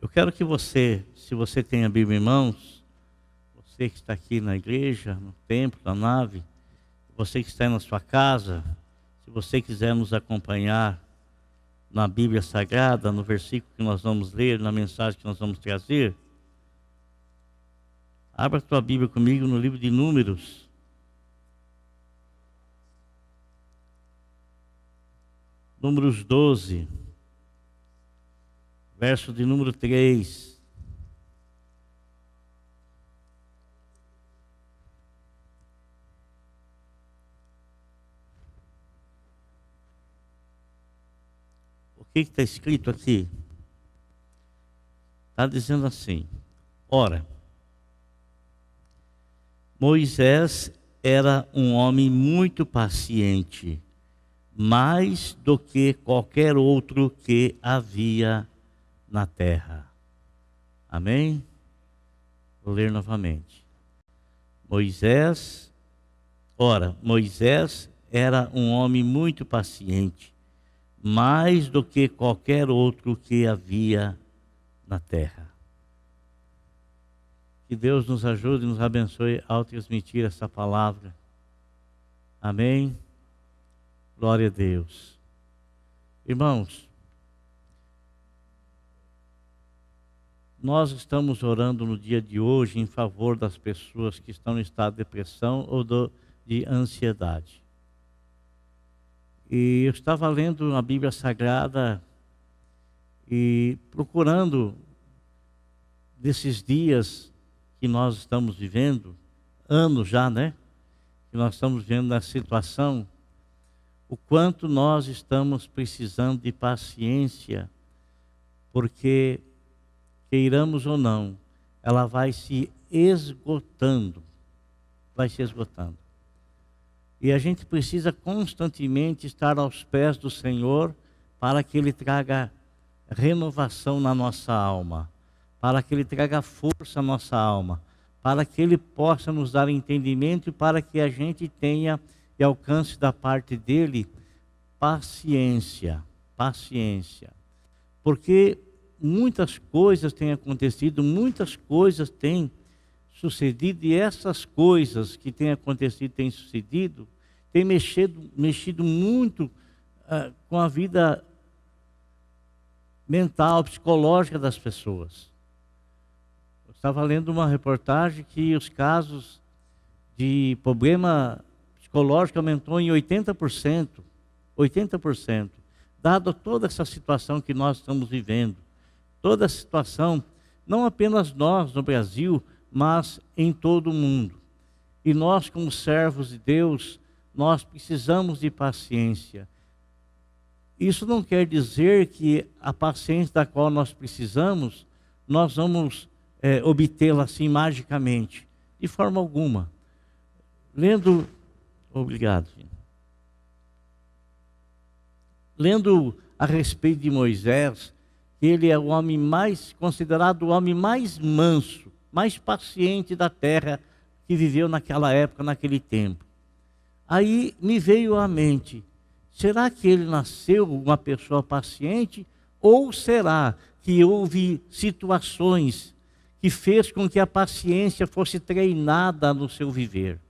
Eu quero que você, se você tem a Bíblia em mãos, você que está aqui na igreja, no templo, na nave, você que está aí na sua casa, se você quiser nos acompanhar na Bíblia Sagrada, no versículo que nós vamos ler, na mensagem que nós vamos trazer, abra a tua Bíblia comigo no livro de Números. Números 12, verso de número 3. O que está escrito aqui? Está dizendo assim: ora, Moisés era um homem muito paciente, mais do que qualquer outro que havia na terra. Amém? Vou ler novamente. Moisés era um homem muito paciente, mais do que qualquer outro que havia na terra. Que Deus nos ajude e nos abençoe ao transmitir essa palavra. Amém? Glória a Deus. Irmãos, nós estamos orando no dia de hoje em favor das pessoas que estão em estado de depressão ou de ansiedade. E eu estava lendo a Bíblia Sagrada e procurando desses dias que nós estamos vivendo, anos já, né? Que nós estamos vivendo na situação, o quanto nós estamos precisando de paciência, porque, queiramos ou não, ela vai se esgotando, E a gente precisa constantemente estar aos pés do Senhor para que Ele traga renovação na nossa alma, para que Ele traga força à nossa alma, para que Ele possa nos dar entendimento e para que a gente tenha e alcance da parte dEle paciência. Porque muitas coisas têm acontecido, muitas coisas têm sucedido, e essas coisas que têm acontecido, têm sucedido, têm mexido muito com a vida mental, psicológica das pessoas. Eu estava lendo uma reportagem que os casos de problema psicológico aumentou em 80%, dado toda essa situação que nós estamos vivendo. Toda a situação, não apenas nós no Brasil, mas em todo o mundo. E nós, como servos de Deus, nós precisamos de paciência. Isso não quer dizer que a paciência da qual nós precisamos, nós vamos obtê-la assim magicamente, de forma alguma. Lendo a respeito de Moisés, ele é o homem considerado o homem mais manso, mais paciente da terra que viveu naquela época, naquele tempo. Aí me veio à mente, será que ele nasceu uma pessoa paciente? Ou será que houve situações que fez com que a paciência fosse treinada no seu viver?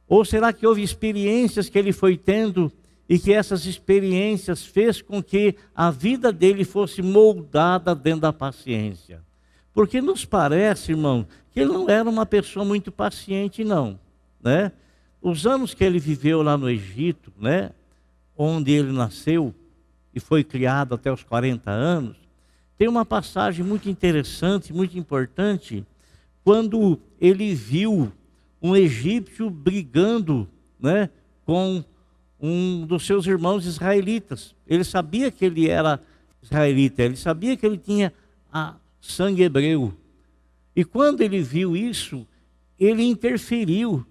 Ou será que houve experiências que ele foi tendo e que essas experiências fez com que a vida dele fosse moldada dentro da paciência? Porque nos parece, irmão, que ele não era uma pessoa muito paciente, não, né? Os anos que ele viveu lá no Egito, né, onde ele nasceu e foi criado até os 40 anos, tem uma passagem muito interessante, muito importante, quando ele viu um egípcio brigando, né, com um dos seus irmãos israelitas. Ele sabia que ele era israelita, ele sabia que ele tinha sangue hebreu. E quando ele viu isso, ele interferiu.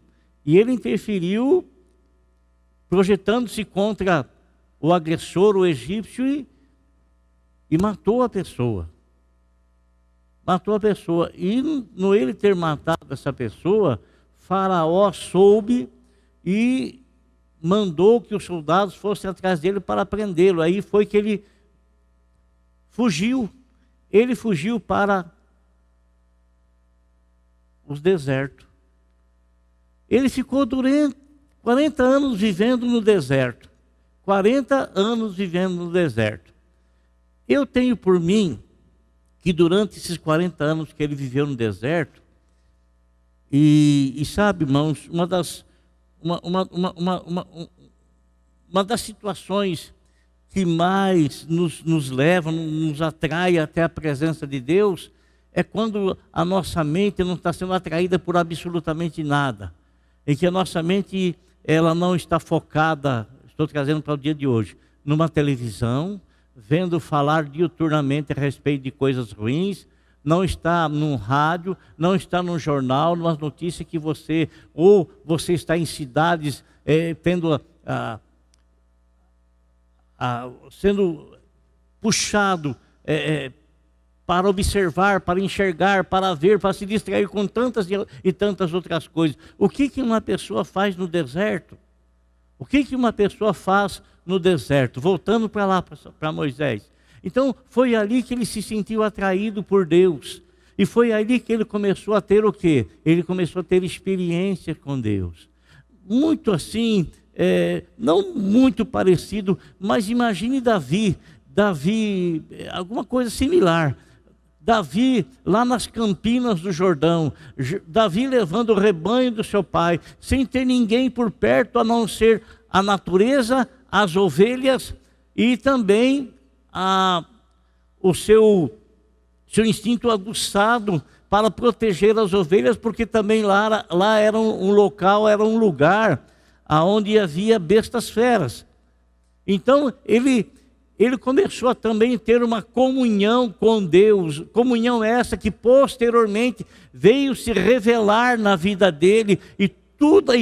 E ele interferiu projetando-se contra o agressor, o egípcio, e matou a pessoa. E no ele ter matado essa pessoa, Faraó soube e mandou que os soldados fossem atrás dele para prendê-lo. Aí foi que ele fugiu. ele fugiu para os desertos. Ele ficou durante 40 anos vivendo no deserto. 40 anos vivendo no deserto. Eu tenho por mim que durante esses 40 anos que ele viveu no deserto, e sabe, irmãos, uma das situações que mais nos leva, nos atrai até a presença de Deus, é quando a nossa mente não está sendo atraída por absolutamente nada. Em que a nossa mente, ela não está focada, estou trazendo para o dia de hoje, numa televisão, vendo falar diuturnamente a respeito de coisas ruins, não está num rádio, não está num jornal, numa notícia que você está em cidades tendo sendo puxado para observar, para enxergar, para ver, para se distrair com tantas e tantas outras coisas. O que uma pessoa faz no deserto? O que uma pessoa faz no deserto? Voltando para lá, para Moisés. Então, foi ali que ele se sentiu atraído por Deus. E foi ali que ele começou a ter o quê? Ele começou a ter experiência com Deus. Muito assim, não muito parecido, mas imagine Davi, alguma coisa similar. Davi lá nas campinas do Jordão, Davi levando o rebanho do seu pai, sem ter ninguém por perto a não ser a natureza, as ovelhas e também o seu instinto aguçado para proteger as ovelhas, porque também lá era um lugar onde havia bestas feras. Então ele começou a também ter uma comunhão com Deus, comunhão essa que posteriormente veio se revelar na vida dele, e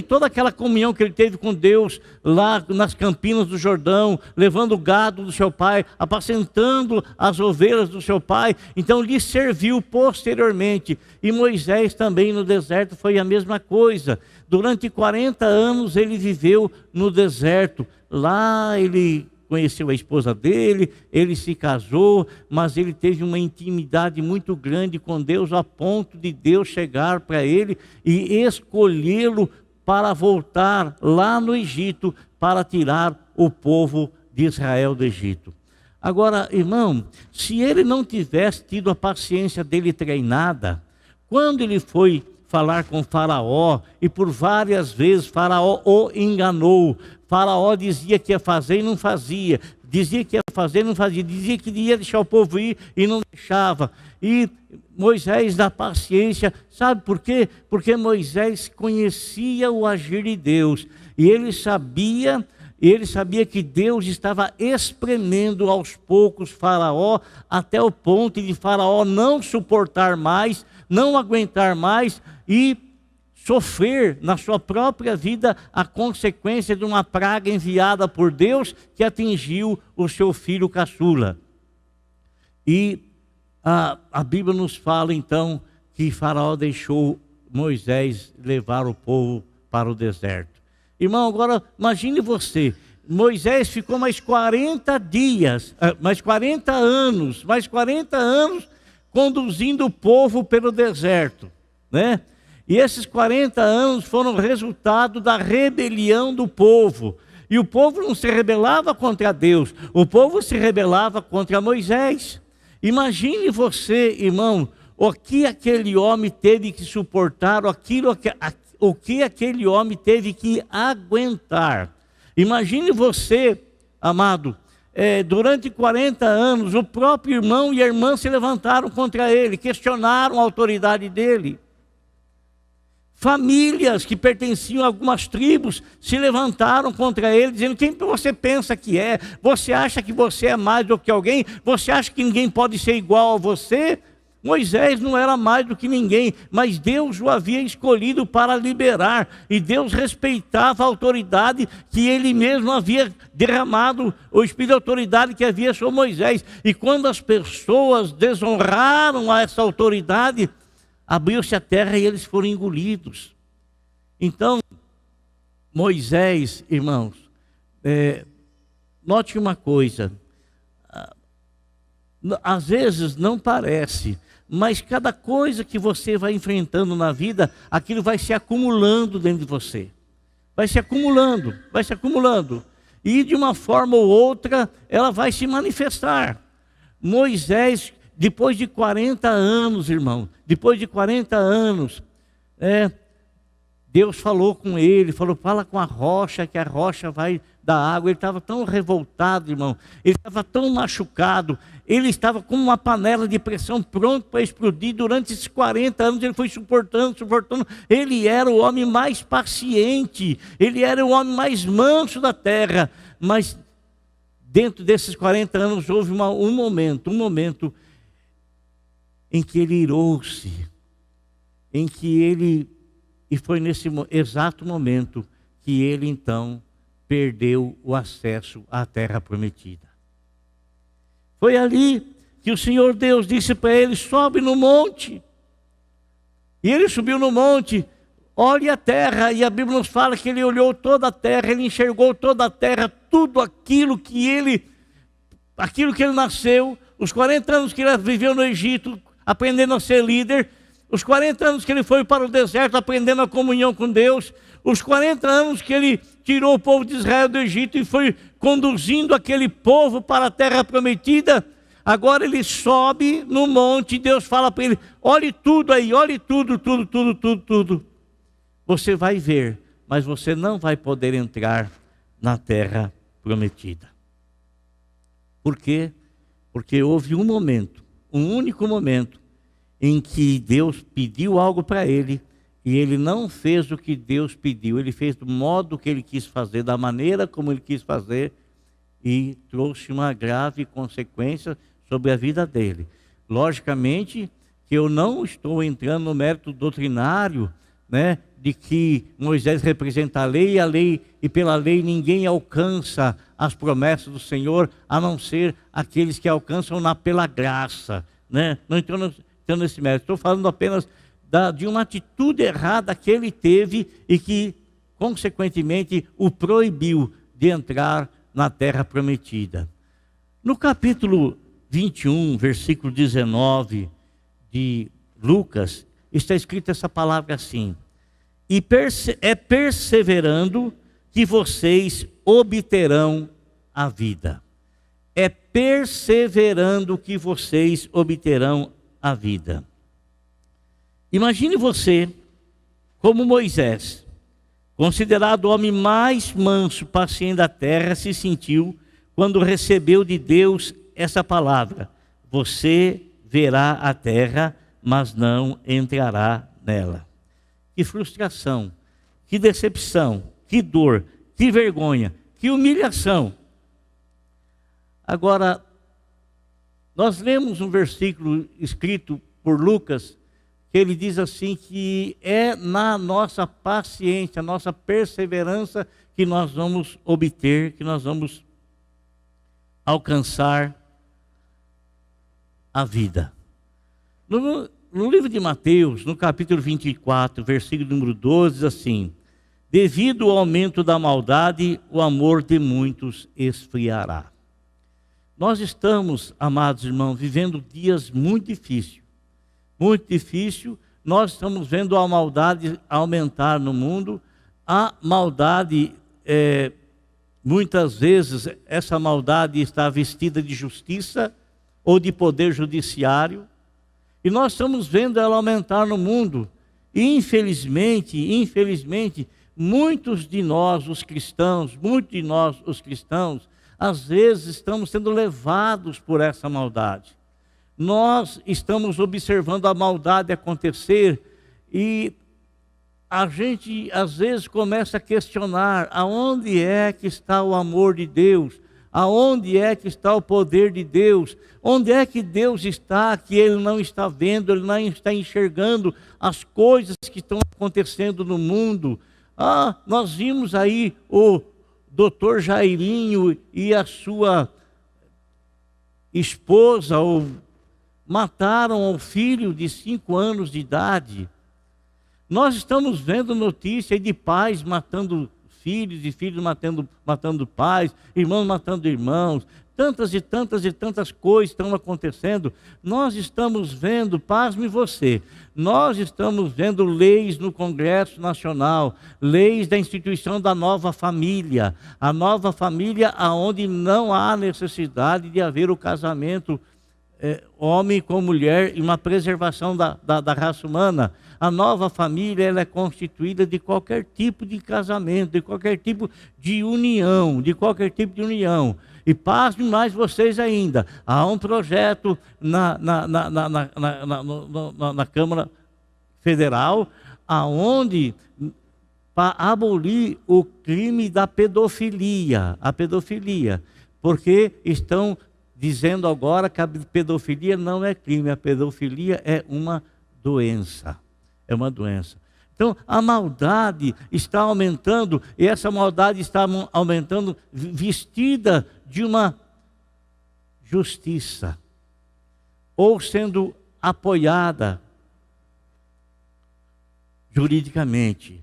toda aquela comunhão que ele teve com Deus lá nas campinas do Jordão, levando o gado do seu pai, apacentando as ovelhas do seu pai, então lhe serviu posteriormente. E Moisés também no deserto foi a mesma coisa. Durante 40 anos ele viveu no deserto. Lá ele conheceu a esposa dele, ele se casou, mas ele teve uma intimidade muito grande com Deus, a ponto de Deus chegar para ele e escolhê-lo para voltar lá no Egito, para tirar o povo de Israel do Egito. Agora, irmão, se ele não tivesse tido a paciência dele treinada, quando ele foi falar com Faraó, e por várias vezes Faraó o enganou. Faraó dizia que ia fazer e não fazia, dizia que ia fazer e não fazia, dizia que ia deixar o povo ir e não deixava. E Moisés dá paciência, sabe por quê? Porque Moisés conhecia o agir de Deus, e ele sabia que Deus estava espremendo aos poucos Faraó, até o ponto de Faraó não suportar mais, não aguentar mais e sofrer na sua própria vida a consequência de uma praga enviada por Deus que atingiu o seu filho caçula. E a Bíblia nos fala então que Faraó deixou Moisés levar o povo para o deserto. Irmão, agora imagine você, Moisés ficou mais 40 anos conduzindo o povo pelo deserto, né? E esses 40 anos foram resultado da rebelião do povo. E o povo não se rebelava contra Deus, o povo se rebelava contra Moisés. Imagine você, irmão, o que aquele homem teve que suportar, o que aquele homem teve que aguentar. Imagine você, amado, durante 40 anos, o próprio irmão e a irmã se levantaram contra ele, questionaram a autoridade dele. Famílias que pertenciam a algumas tribos se levantaram contra ele, dizendo: quem você pensa que é? Você acha que você é mais do que alguém? Você acha que ninguém pode ser igual a você? Moisés não era mais do que ninguém, mas Deus o havia escolhido para liberar, e Deus respeitava a autoridade que ele mesmo havia derramado, o espírito de autoridade que havia sobre Moisés. E quando as pessoas desonraram a essa autoridade, abriu-se a terra e eles foram engolidos. Então, Moisés, irmãos, note uma coisa: Às vezes não parece, mas cada coisa que você vai enfrentando na vida, aquilo vai se acumulando dentro de você. Vai se acumulando, vai se acumulando. E de uma forma ou outra, ela vai se manifestar. Moisés, depois de 40 anos, irmão, depois de 40 anos, Deus falou com ele, falou, fala com a rocha, que a rocha vai dar água. Ele estava tão revoltado, irmão, ele estava tão machucado, ele estava como uma panela de pressão pronto para explodir. Durante esses 40 anos ele foi suportando. Ele era o homem mais paciente, ele era o homem mais manso da terra. Mas dentro desses 40 anos houve um momento em que ele irou-se, e foi nesse exato momento que ele então perdeu o acesso à terra prometida. Foi ali que o Senhor Deus disse para ele, sobe no monte. E ele subiu no monte, olhe a terra, e a Bíblia nos fala que ele olhou toda a terra, ele enxergou toda a terra, tudo aquilo que ele nasceu, os 40 anos que ele viveu no Egito, aprendendo a ser líder, os 40 anos que ele foi para o deserto, aprendendo a comunhão com Deus, os 40 anos que ele tirou o povo de Israel do Egito e foi conduzindo aquele povo para a terra prometida. Agora ele sobe no monte e Deus fala para ele, olhe tudo aí, olhe tudo. Você vai ver, mas você não vai poder entrar na terra prometida. Por quê? Porque houve um momento, um único momento, em que Deus pediu algo para ele, e ele não fez o que Deus pediu, ele fez do modo que ele quis fazer, da maneira como ele quis fazer, e trouxe uma grave consequência sobre a vida dele. Logicamente que eu não estou entrando no mérito doutrinário, de que Moisés representa a lei, e pela lei ninguém alcança as promessas do Senhor, a não ser aqueles que alcançam pela graça. Não estou nesse mérito, estou falando apenas de uma atitude errada que ele teve e que, consequentemente, o proibiu de entrar na terra prometida. No capítulo 21, versículo 19 de Lucas, está escrita essa palavra assim, e é perseverando que vocês obterão a vida. É perseverando que vocês obterão a vida. Imagine você como Moisés, considerado o homem mais manso, paciente da terra, se sentiu quando recebeu de Deus essa palavra: você verá a terra, mas não entrará nela. Que frustração, que decepção, que dor, que vergonha, que humilhação. Agora, nós lemos um versículo escrito por Lucas, que ele diz assim, que é na nossa paciência, nossa perseverança, que nós vamos obter, que nós vamos alcançar a vida. No livro de Mateus, no capítulo 24, versículo número 12, diz assim: devido ao aumento da maldade, o amor de muitos esfriará. Nós estamos, amados irmãos, vivendo dias muito difíceis. Muito difícil. Nós estamos vendo a maldade aumentar no mundo. A maldade, muitas vezes, essa maldade está vestida de justiça ou de poder judiciário. E nós estamos vendo ela aumentar no mundo. E infelizmente, muitos de nós, os cristãos, às vezes estamos sendo levados por essa maldade. Nós estamos observando a maldade acontecer e a gente às vezes começa a questionar aonde é que está o amor de Deus, aonde é que está o poder de Deus, onde é que Deus está, que Ele não está vendo, Ele não está enxergando as coisas que estão acontecendo no mundo. Nós vimos aí o doutor Jairinho e a sua esposa mataram o filho de 5 anos de idade. Nós estamos vendo notícias de pais matando filhos e filhos matando pais, irmãos matando irmãos. Tantas e tantas e tantas coisas estão acontecendo. Nós estamos vendo, pasme você, nós estamos vendo leis no Congresso Nacional, leis da instituição da nova família. A nova família onde não há necessidade de haver o casamento homem com mulher e uma preservação da raça humana. A nova família ela é constituída de qualquer tipo de casamento, de qualquer tipo de união, E pasmem mais vocês ainda, há um projeto na Câmara Federal, aonde para abolir o crime da pedofilia, porque estão dizendo agora que a pedofilia não é crime, a pedofilia é uma doença. Então, a maldade está aumentando, e essa maldade está aumentando vestida de uma justiça, ou sendo apoiada juridicamente.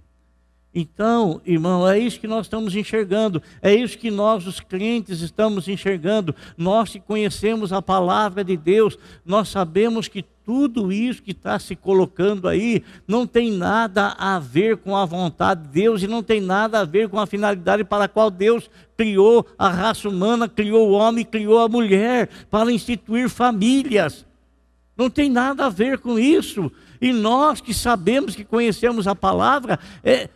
Então, irmão, é isso que nós estamos enxergando, é isso que nós, os crentes, estamos enxergando. Nós que conhecemos a palavra de Deus, nós sabemos que tudo isso que está se colocando aí não tem nada a ver com a vontade de Deus e não tem nada a ver com a finalidade para a qual Deus criou a raça humana, criou o homem, criou a mulher, para instituir famílias. Não tem nada a ver com isso. E nós que sabemos, que conhecemos a palavra,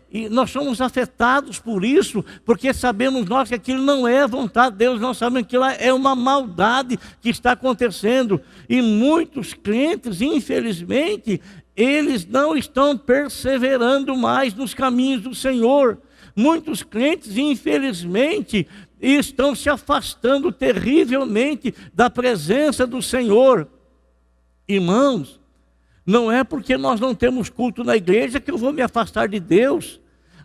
e nós somos afetados por isso, porque sabemos nós que aquilo não é a vontade de Deus, nós sabemos que aquilo é uma maldade que está acontecendo. E muitos crentes, infelizmente, eles não estão perseverando mais nos caminhos do Senhor. Muitos crentes, infelizmente, estão se afastando terrivelmente da presença do Senhor. Irmãos, não é porque nós não temos culto na igreja que eu vou me afastar de Deus.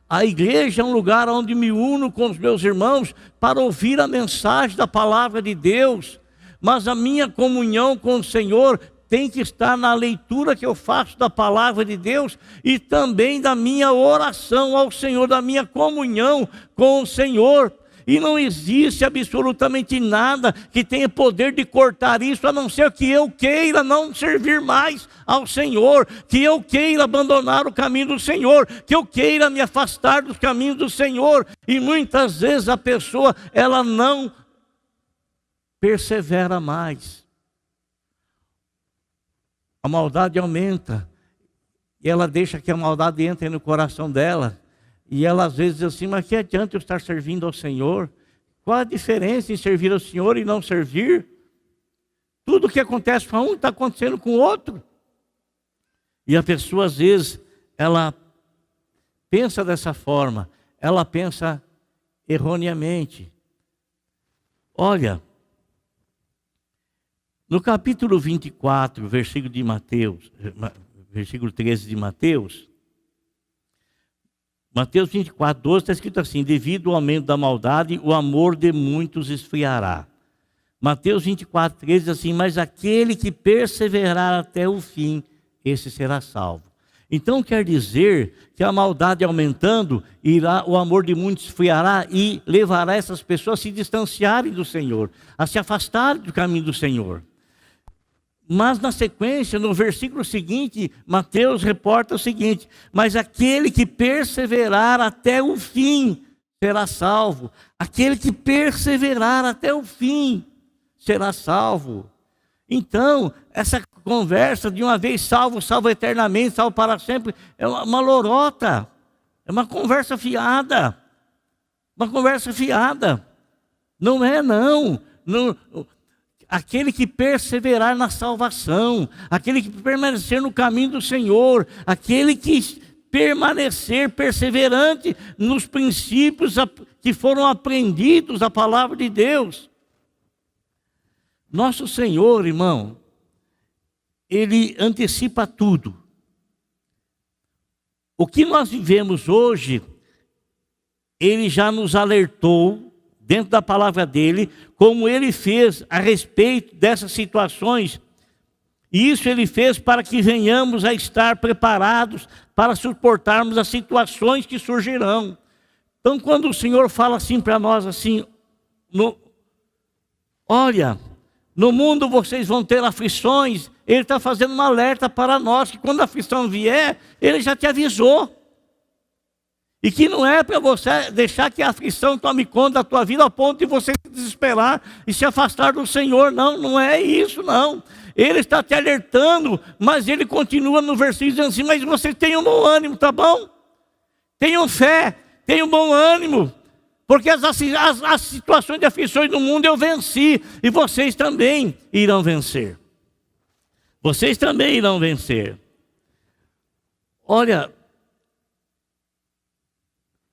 A igreja é um lugar onde me uno com os meus irmãos para ouvir a mensagem da palavra de Deus. Mas a minha comunhão com o Senhor tem que estar na leitura que eu faço da palavra de Deus e também da minha oração ao Senhor, da minha comunhão com o Senhor. E não existe absolutamente nada que tenha poder de cortar isso, a não ser que eu queira não servir mais ao Senhor, que eu queira abandonar o caminho do Senhor, que eu queira me afastar dos caminhos do Senhor. E muitas vezes a pessoa, ela não persevera mais. A maldade aumenta, e ela deixa que a maldade entre no coração dela. E ela às vezes diz assim, mas que adianta eu estar servindo ao Senhor? Qual a diferença em servir ao Senhor e não servir? Tudo que acontece para um está acontecendo com o outro. E a pessoa às vezes, ela pensa dessa forma, ela pensa erroneamente. Olha, no capítulo 24, versículo 13 de Mateus, Mateus 24, 12 está escrito assim, devido ao aumento da maldade, o amor de muitos esfriará. Mateus 24, 13 diz assim, mas aquele que perseverar até o fim, esse será salvo. Então quer dizer que a maldade aumentando, o amor de muitos esfriará e levará essas pessoas a se distanciarem do Senhor, a se afastarem do caminho do Senhor. Mas na sequência, no versículo seguinte, Mateus reporta o seguinte, mas aquele que perseverar até o fim será salvo. Aquele que perseverar até o fim será salvo. Então, essa conversa de uma vez salvo, salvo eternamente, salvo para sempre, é uma lorota, é uma conversa fiada. Uma conversa fiada. Não é não. Aquele que perseverar na salvação, aquele que permanecer no caminho do Senhor, aquele que permanecer perseverante nos princípios que foram aprendidos da palavra de Deus. Nosso Senhor, irmão, Ele antecipa tudo. O que nós vivemos hoje, Ele já nos alertou, dentro da palavra dele, como ele fez a respeito dessas situações. E isso ele fez para que venhamos a estar preparados para suportarmos as situações que surgirão. Então, quando o Senhor fala assim para nós, assim, olha, no mundo vocês vão ter aflições, Ele está fazendo um alerta para nós, que quando a aflição vier, Ele já te avisou. E que não é para você deixar que a aflição tome conta da tua vida, ao ponto de você se desesperar e se afastar do Senhor. Não, não é isso, não. Ele está te alertando, mas Ele continua no versículo dizendo assim, mas vocês tenham bom ânimo, tá bom? Tenham fé, tenham bom ânimo. Porque as situações de aflições do mundo eu venci, e vocês também irão vencer. Vocês também irão vencer. Olha,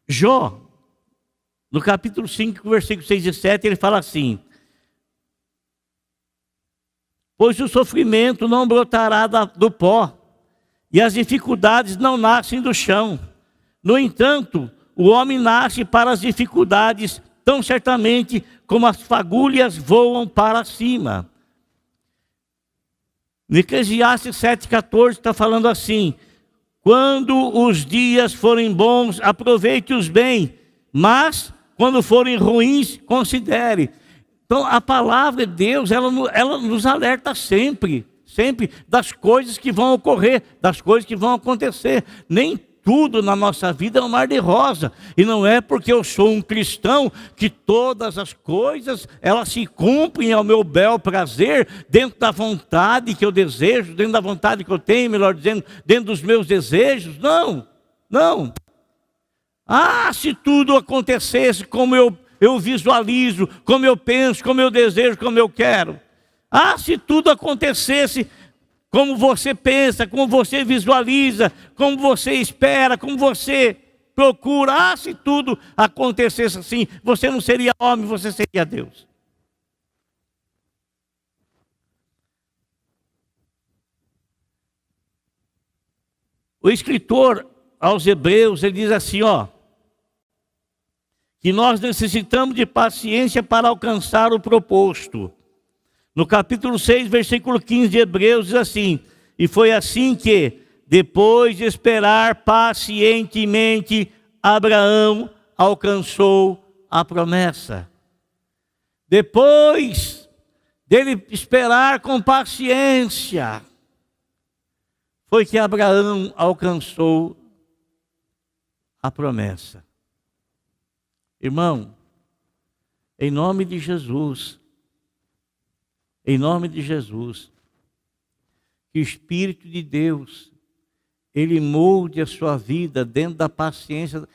Jó, no capítulo 5, versículos 6 e 7, ele fala assim: pois o sofrimento não brotará do pó, e as dificuldades não nascem do chão. No entanto, o homem nasce para as dificuldades, tão certamente como as fagulhas voam para cima. No Eclesiastes 7,14 está falando assim: quando os dias forem bons, aproveite-os bem, mas quando forem ruins, considere. Então a palavra de Deus, ela nos alerta sempre das coisas que vão ocorrer, das coisas que vão acontecer. Nem tudo na nossa vida é um mar de rosa, e não é porque eu sou um cristão que todas as coisas elas se cumprem ao meu bel prazer, dentro da vontade que eu desejo, dentro da vontade que eu tenho, melhor dizendo, dentro dos meus desejos. Não, não. Se tudo acontecesse como eu visualizo, como eu penso, como eu desejo, como eu quero. Se tudo acontecesse como você pensa, como você visualiza, como você espera, como você procura. Se tudo acontecesse assim, você não seria homem, você seria Deus. O escritor aos Hebreus, ele diz assim, que nós necessitamos de paciência para alcançar o proposto. No capítulo 6, versículo 15 de Hebreus, diz assim: e foi assim que, depois de esperar pacientemente, Abraão alcançou a promessa. Depois dele esperar com paciência, foi que Abraão alcançou a promessa. Irmão, em nome de Jesus, que o Espírito de Deus, Ele molde a sua vida dentro da paciência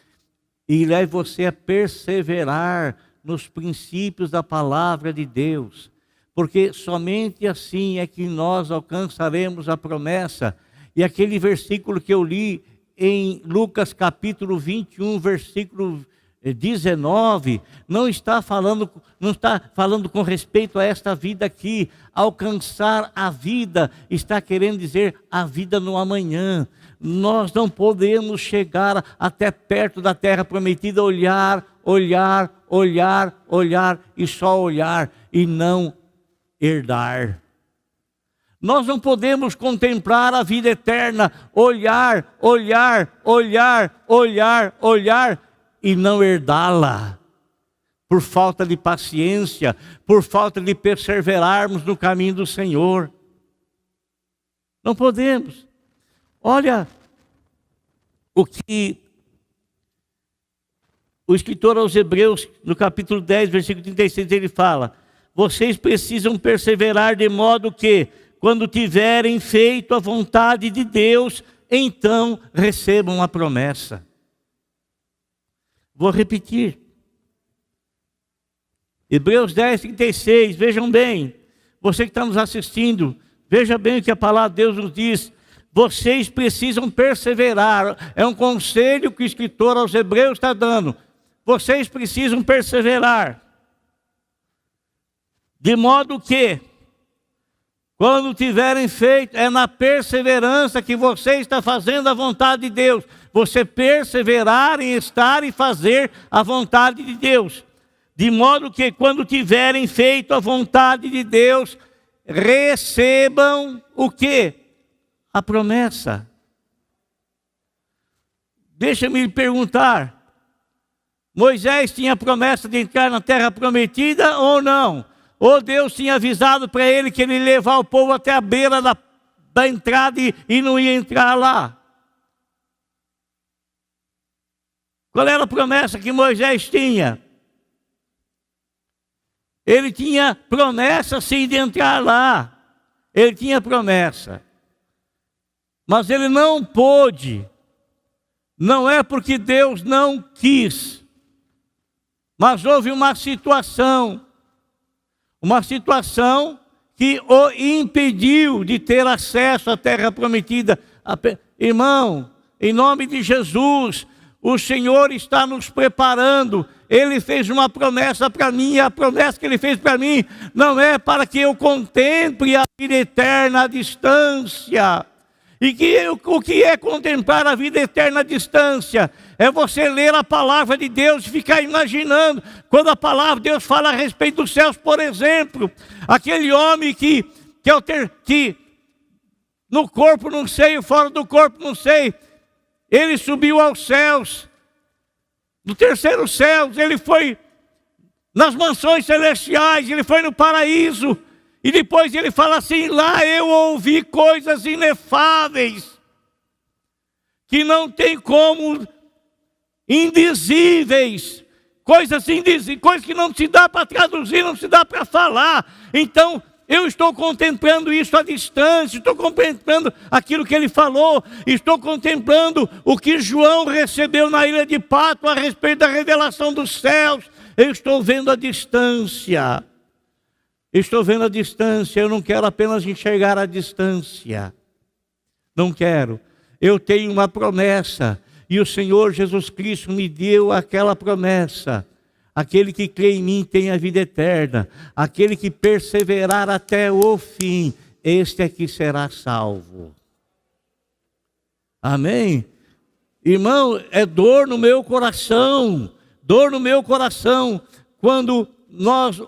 e leve você a perseverar nos princípios da palavra de Deus, porque somente assim é que nós alcançaremos a promessa. E aquele versículo que eu li em Lucas capítulo 21, versículo 19, não está falando com respeito a esta vida aqui. Alcançar a vida está querendo dizer a vida no amanhã. Nós não podemos chegar até perto da terra prometida, olhar e só olhar e não herdar. Nós não podemos contemplar a vida eterna, olhar e não herdá-la, por falta de paciência, por falta de perseverarmos no caminho do Senhor. Não podemos. Olha o que o escritor aos Hebreus, no capítulo 10, versículo 36, ele fala: vocês precisam perseverar de modo que, quando tiverem feito a vontade de Deus, então recebam a promessa. Vou repetir. Hebreus 10, 36, vejam bem. Você que está nos assistindo, veja bem o que a palavra de Deus nos diz. Vocês precisam perseverar. É um conselho que o escritor aos Hebreus está dando. Vocês precisam perseverar. De modo que, quando tiverem feito, é na perseverança que você está fazendo a vontade de Deus. Você perseverar em estar e fazer a vontade de Deus. De modo que, quando tiverem feito a vontade de Deus, recebam o quê? A promessa. Deixa-me lhe perguntar. Moisés tinha a promessa de entrar na terra prometida ou não? Ou Deus tinha avisado para ele que ele ia levar o povo até a beira da entrada e não ia entrar lá? Qual era a promessa que Moisés tinha? Ele tinha promessa sim de entrar lá. Ele tinha promessa. Mas ele não pôde. Não é porque Deus não quis. Mas houve uma situação que o impediu de ter acesso à terra prometida. Irmão, em nome de Jesus, o Senhor está nos preparando. Ele fez uma promessa para mim, e a promessa que Ele fez para mim não é para que eu contemple a vida eterna à distância. E o que é contemplar a vida eterna à distância? É você ler a palavra de Deus e ficar imaginando. Quando a palavra de Deus fala a respeito dos céus, por exemplo, aquele homem que no corpo não sei, fora do corpo não sei, ele subiu aos céus. No terceiro céu, ele foi nas mansões celestiais, ele foi no paraíso. E depois ele fala assim: lá eu ouvi coisas inefáveis, que não tem como, indizíveis, coisas indizíveis, coisas que não se dá para traduzir, não se dá para falar. Então, eu estou contemplando isso à distância, estou contemplando aquilo que ele falou, estou contemplando o que João recebeu na ilha de Patmos a respeito da revelação dos céus. Eu estou vendo a distância. Estou vendo a distância, eu não quero apenas enxergar a distância. Não quero. Eu tenho uma promessa, e o Senhor Jesus Cristo me deu aquela promessa. Aquele que crê em mim tem a vida eterna. Aquele que perseverar até o fim, este é que será salvo. Amém? Irmão, é dor no meu coração. Dor no meu coração quando nós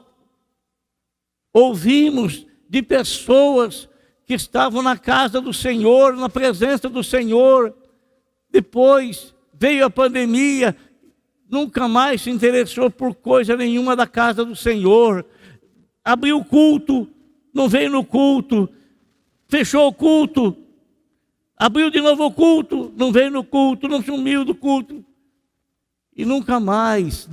ouvimos de pessoas que estavam na casa do Senhor, na presença do Senhor. Depois veio a pandemia, nunca mais se interessou por coisa nenhuma da casa do Senhor. Abriu o culto, não veio no culto. Fechou o culto, abriu de novo o culto, não veio no culto, não sumiu do culto. E nunca mais.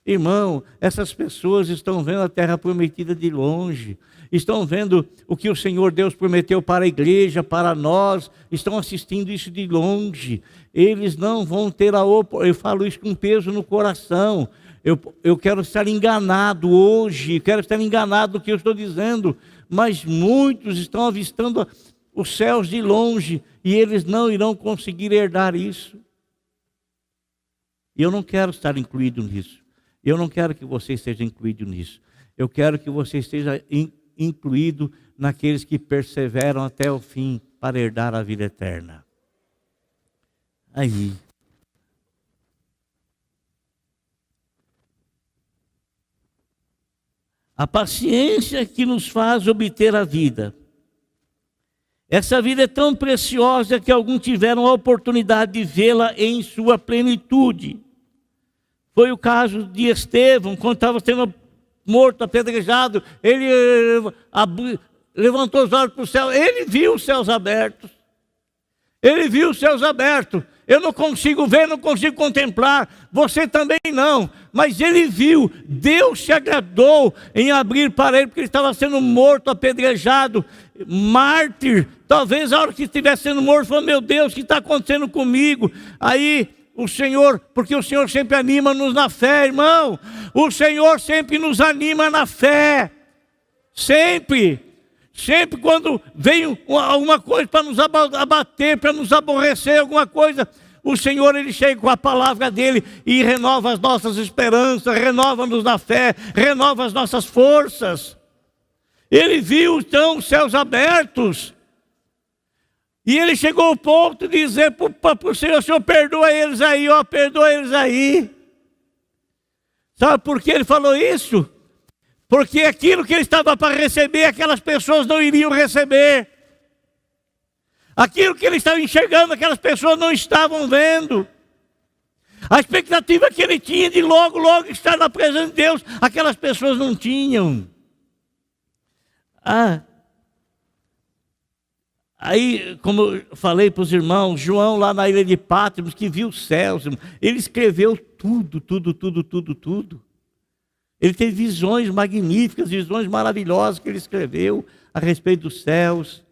Irmão, essas pessoas estão vendo a terra prometida de longe, estão vendo o que o Senhor Deus prometeu para a igreja, para nós, estão assistindo isso de longe. Eles não vão ter eu falo isso com peso no coração. Eu quero estar enganado hoje, quero estar enganado do que eu estou dizendo, mas muitos estão avistando os céus de longe e eles não irão conseguir herdar isso. E eu não quero estar incluído nisso. Eu não quero que você esteja incluído nisso. Eu quero que você esteja incluído naqueles que perseveram até o fim para herdar a vida eterna. Aí. A paciência que nos faz obter a vida. Essa vida é tão preciosa que alguns tiveram a oportunidade de vê-la em sua plenitude. Foi o caso de Estevão, quando estava sendo morto, apedrejado, ele levantou os olhos para o céu, ele viu os céus abertos. Ele viu os céus abertos. Eu não consigo ver, não consigo contemplar, você também não. Mas ele viu, Deus se agradou em abrir para ele, porque ele estava sendo morto, apedrejado, mártir. Talvez a hora que estivesse sendo morto, falou: meu Deus, o que está acontecendo comigo? Aí o Senhor, porque o Senhor sempre anima-nos na fé, irmão. O Senhor sempre nos anima na fé. Sempre. Sempre quando vem alguma coisa para nos abater, para nos aborrecer, alguma coisa, o Senhor, Ele chega com a palavra dEle e renova as nossas esperanças, renova-nos na fé, renova as nossas forças. Ele viu então os céus abertos. E ele chegou ao ponto de dizer para o Senhor: perdoa eles aí, ó, perdoa eles aí. Sabe por que ele falou isso? Porque aquilo que ele estava para receber, aquelas pessoas não iriam receber. Aquilo que ele estava enxergando, aquelas pessoas não estavam vendo. A expectativa que ele tinha de logo estar na presença de Deus, aquelas pessoas não tinham. Aí, como eu falei para os irmãos, João lá na ilha de Patmos, que viu os céus, ele escreveu tudo. Ele teve visões magníficas, visões maravilhosas que ele escreveu a respeito dos céus.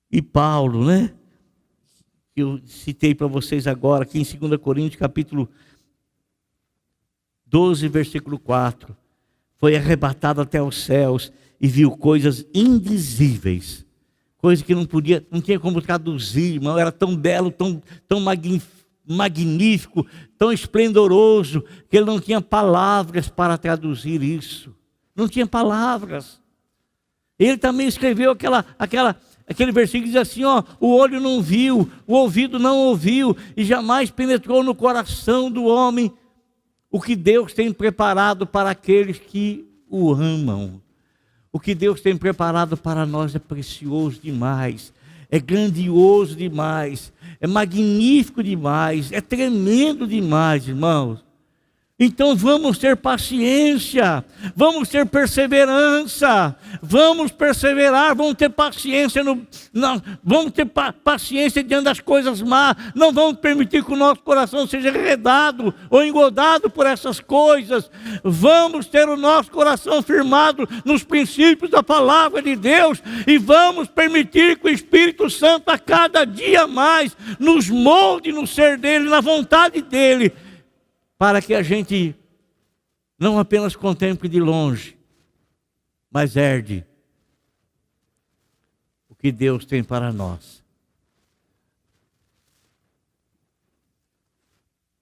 E Paulo, né? Que eu citei para vocês agora, aqui em 2 Coríntios, capítulo 12, versículo 4. Foi arrebatado até os céus e viu coisas indizíveis, coisas que não tinha como traduzir, irmão, era tão belo, tão magnífico, tão esplendoroso, que ele não tinha palavras para traduzir isso, não tinha palavras. Ele também escreveu aquele versículo que diz assim, o olho não viu, o ouvido não ouviu, e jamais penetrou no coração do homem o que Deus tem preparado para aqueles que o amam. O que Deus tem preparado para nós é precioso demais, é grandioso demais, é magnífico demais, é tremendo demais, irmãos. Então vamos ter paciência, vamos ter perseverança, vamos perseverar, vamos ter paciência, vamos ter paciência diante das coisas más, não vamos permitir que o nosso coração seja enredado ou engodado por essas coisas, vamos ter o nosso coração firmado nos princípios da palavra de Deus e vamos permitir que o Espírito Santo a cada dia mais nos molde no ser dele, na vontade dele, para que a gente não apenas contemple de longe, mas herde o que Deus tem para nós.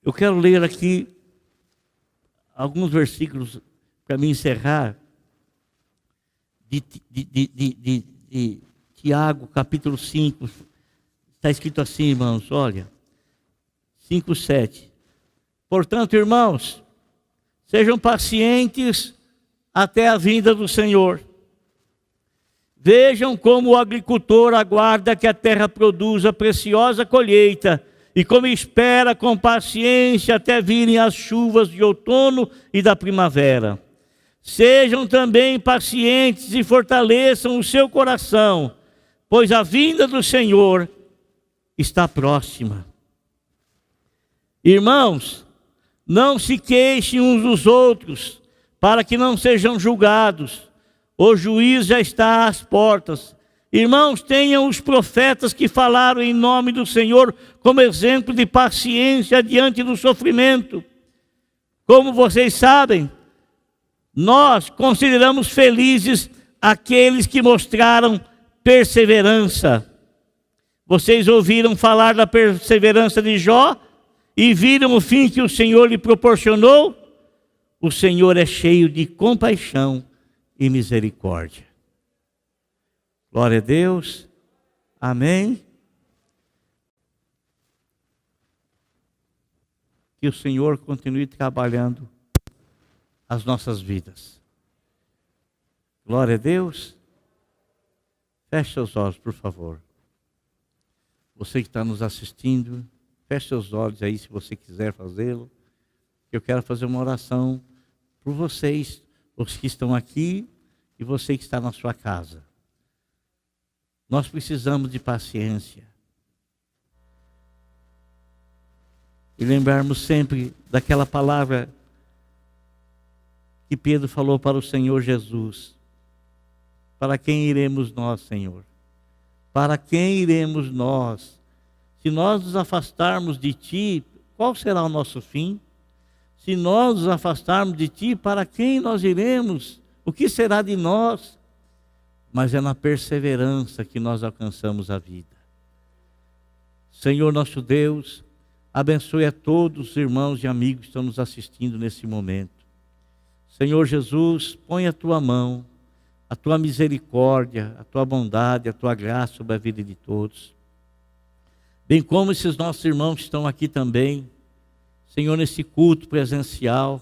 Eu quero ler aqui alguns versículos para me encerrar, de Tiago, capítulo 5. Está escrito assim, irmãos, olha, 5:7. Portanto, irmãos, sejam pacientes até a vinda do Senhor. Vejam como o agricultor aguarda que a terra produza preciosa colheita e como espera com paciência até virem as chuvas de outono e da primavera. Sejam também pacientes e fortaleçam o seu coração, pois a vinda do Senhor está próxima. Irmãos, não se queixem uns dos outros, para que não sejam julgados. O juiz já está às portas. Irmãos, tenham os profetas que falaram em nome do Senhor como exemplo de paciência diante do sofrimento. Como vocês sabem, nós consideramos felizes aqueles que mostraram perseverança. Vocês ouviram falar da perseverança de Jó? E viram o fim que o Senhor lhe proporcionou? O Senhor é cheio de compaixão e misericórdia. Glória a Deus. Amém. Que o Senhor continue trabalhando as nossas vidas. Glória a Deus. Feche seus olhos, por favor. Você que está nos assistindo, feche seus olhos aí, se você quiser fazê-lo. Eu quero fazer uma oração por vocês, os que estão aqui e você que está na sua casa. Nós precisamos de paciência. E lembrarmos sempre daquela palavra que Pedro falou para o Senhor Jesus. Para quem iremos nós, Senhor? Para quem iremos nós? Se nós nos afastarmos de Ti, qual será o nosso fim? Se nós nos afastarmos de Ti, para quem nós iremos? O que será de nós? Mas é na perseverança que nós alcançamos a vida. Senhor nosso Deus, abençoe a todos os irmãos e amigos que estão nos assistindo nesse momento. Senhor Jesus, põe a Tua mão, a Tua misericórdia, a Tua bondade, a Tua graça sobre a vida de todos. Bem como esses nossos irmãos que estão aqui também, Senhor, nesse culto presencial.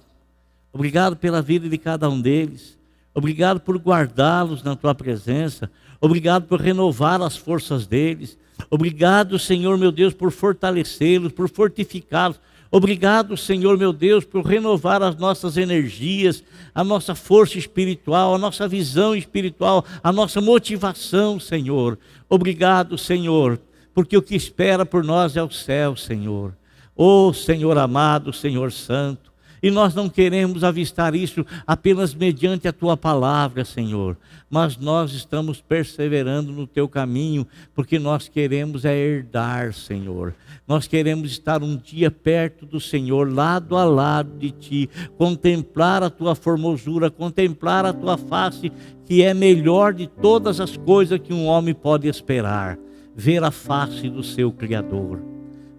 Obrigado pela vida de cada um deles. Obrigado por guardá-los na tua presença. Obrigado por renovar as forças deles. Obrigado, Senhor meu Deus, por fortalecê-los, por fortificá-los. Obrigado, Senhor meu Deus, por renovar as nossas energias, a nossa força espiritual, a nossa visão espiritual, a nossa motivação, Senhor. Obrigado, Senhor, porque o que espera por nós é o céu, Senhor. Oh, Senhor amado, Senhor santo. E nós não queremos avistar isso apenas mediante a Tua palavra, Senhor. Mas nós estamos perseverando no Teu caminho, porque nós queremos herdar, Senhor. Nós queremos estar um dia perto do Senhor, lado a lado de Ti. Contemplar a Tua formosura, contemplar a Tua face, que é melhor de todas as coisas que um homem pode esperar. Ver a face do seu Criador.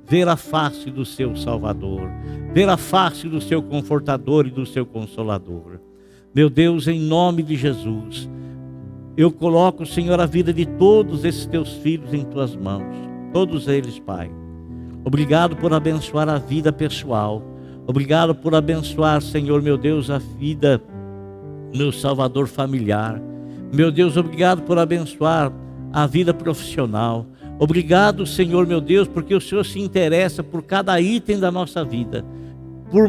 Ver a face do seu Salvador, ver a face do seu Confortador e do seu Consolador. Meu Deus, em nome de Jesus, eu coloco, Senhor, a vida de todos esses teus filhos em tuas mãos, todos eles, Pai. Obrigado por abençoar a vida pessoal, obrigado por abençoar, Senhor, meu Deus, a vida, meu Salvador, familiar. Meu Deus, obrigado por abençoar a vida profissional. Obrigado, Senhor meu Deus, porque o Senhor se interessa por cada item da nossa vida, por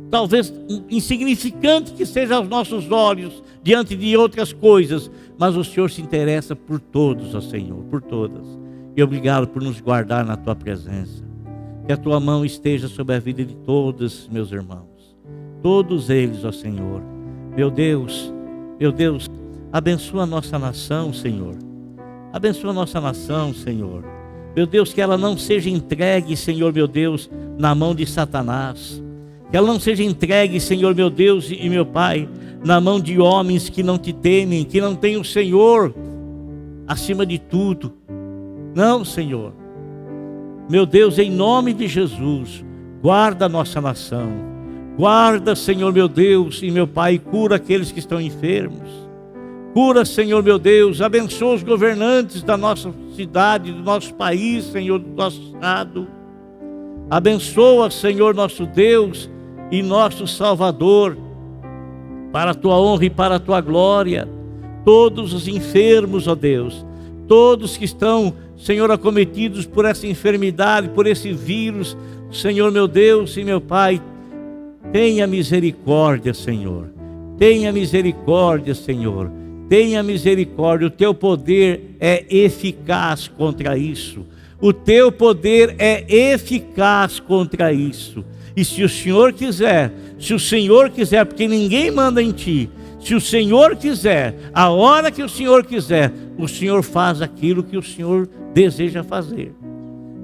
talvez insignificante que seja aos nossos olhos, diante de outras coisas, mas o Senhor se interessa por todos, ó Senhor, por todas. E obrigado por nos guardar na Tua presença. Que a Tua mão esteja sobre a vida de todos, meus irmãos, todos eles, ó Senhor. Meu Deus, abençoa a nossa nação, Senhor. Abençoa a nossa nação, Senhor. Meu Deus, que ela não seja entregue, Senhor, meu Deus, na mão de Satanás. Que ela não seja entregue, Senhor, meu Deus e meu Pai, na mão de homens que não Te temem, que não têm o Senhor acima de tudo. Não, Senhor. Meu Deus, em nome de Jesus, guarda a nossa nação. Guarda, Senhor, meu Deus e meu Pai, cura aqueles que estão enfermos. Cura, Senhor meu Deus, abençoa os governantes da nossa cidade, do nosso país, Senhor, do nosso estado. Abençoa, Senhor, nosso Deus e nosso Salvador, para a Tua honra e para a Tua glória, todos os enfermos, ó Deus, todos que estão, Senhor, acometidos por essa enfermidade, por esse vírus, Senhor meu Deus e meu Pai, tenha misericórdia, Senhor, tenha misericórdia, Senhor. Tenha misericórdia, o Teu poder é eficaz contra isso. O Teu poder é eficaz contra isso. E se o Senhor quiser, porque ninguém manda em Ti, se o Senhor quiser, a hora que o Senhor quiser, o Senhor faz aquilo que o Senhor deseja fazer.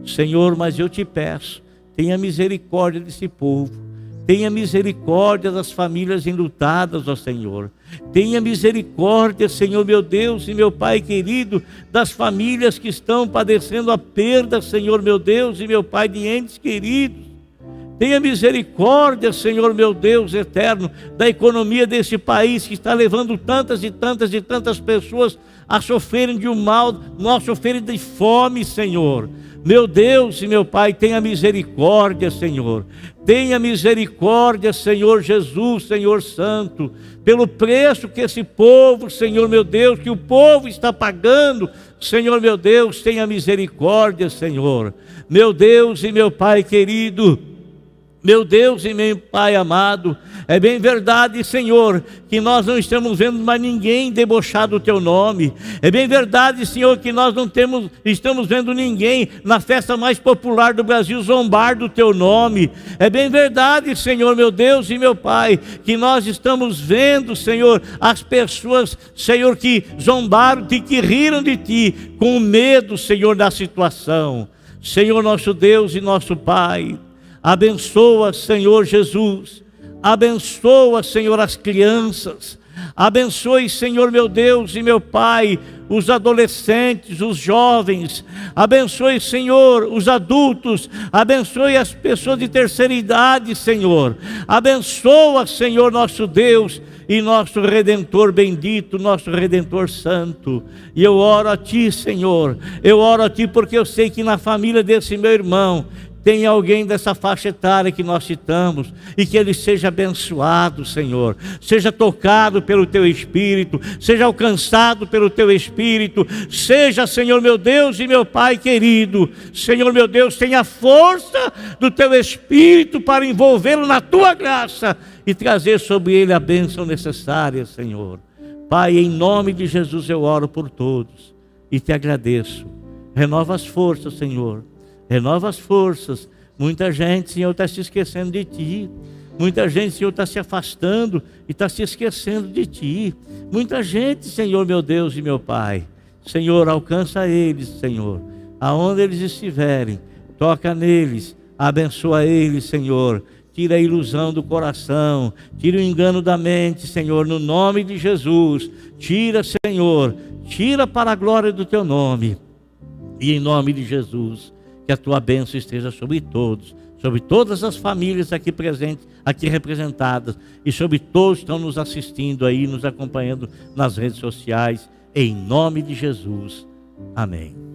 Senhor, mas eu Te peço, tenha misericórdia desse povo. Tenha misericórdia das famílias enlutadas, ó Senhor. Tenha misericórdia, Senhor meu Deus e meu Pai querido, das famílias que estão padecendo a perda, Senhor meu Deus e meu Pai, de entes queridos. Tenha misericórdia, Senhor meu Deus eterno, da economia desse país que está levando tantas e tantas e tantas pessoas a sofrerem de um mal, a sofrerem de fome, Senhor. Meu Deus e meu Pai, tenha misericórdia, Senhor. Tenha misericórdia, Senhor Jesus, Senhor Santo, pelo preço que esse povo, Senhor meu Deus, que o povo está pagando. Senhor meu Deus, tenha misericórdia, Senhor. Meu Deus e meu Pai querido, meu Deus e meu Pai amado, é bem verdade, Senhor, que nós não estamos vendo mais ninguém debochar do Teu nome. É bem verdade, Senhor, que nós não estamos vendo ninguém na festa mais popular do Brasil zombar do Teu nome. É bem verdade, Senhor, meu Deus e meu Pai, que nós estamos vendo, Senhor, as pessoas, Senhor, que zombaram, que riram de Ti, com medo, Senhor, da situação. Senhor, nosso Deus e nosso Pai, abençoa, Senhor Jesus, abençoa, Senhor, as crianças, abençoe, Senhor, meu Deus e meu Pai, os adolescentes, os jovens, abençoe, Senhor, os adultos, abençoe as pessoas de terceira idade, Senhor, abençoa, Senhor, nosso Deus e nosso Redentor bendito, nosso Redentor santo. E eu oro a Ti, Senhor, eu oro a Ti porque eu sei que na família desse meu irmão tem alguém dessa faixa etária que nós citamos, e que ele seja abençoado, Senhor, seja tocado pelo Teu Espírito, seja alcançado pelo Teu Espírito, seja, Senhor meu Deus e meu Pai querido, Senhor meu Deus, tenha força do Teu Espírito para envolvê-lo na Tua graça e trazer sobre ele a bênção necessária, Senhor. Pai, em nome de Jesus eu oro por todos e Te agradeço. Renova as forças, Senhor, renova as forças. Muita gente, Senhor, está se esquecendo de Ti. Muita gente, Senhor, está se afastando e está se esquecendo de Ti. Muita gente, Senhor, meu Deus e meu Pai. Senhor, alcança eles, Senhor, aonde eles estiverem. Toca neles, abençoa eles, Senhor. Tira a ilusão do coração, tira o engano da mente, Senhor, no nome de Jesus. Tira, Senhor, tira para a glória do Teu nome. E em nome de Jesus, que a Tua bênção esteja sobre todos, sobre todas as famílias aqui presentes, aqui representadas, e sobre todos que estão nos assistindo aí, nos acompanhando nas redes sociais, em nome de Jesus. Amém.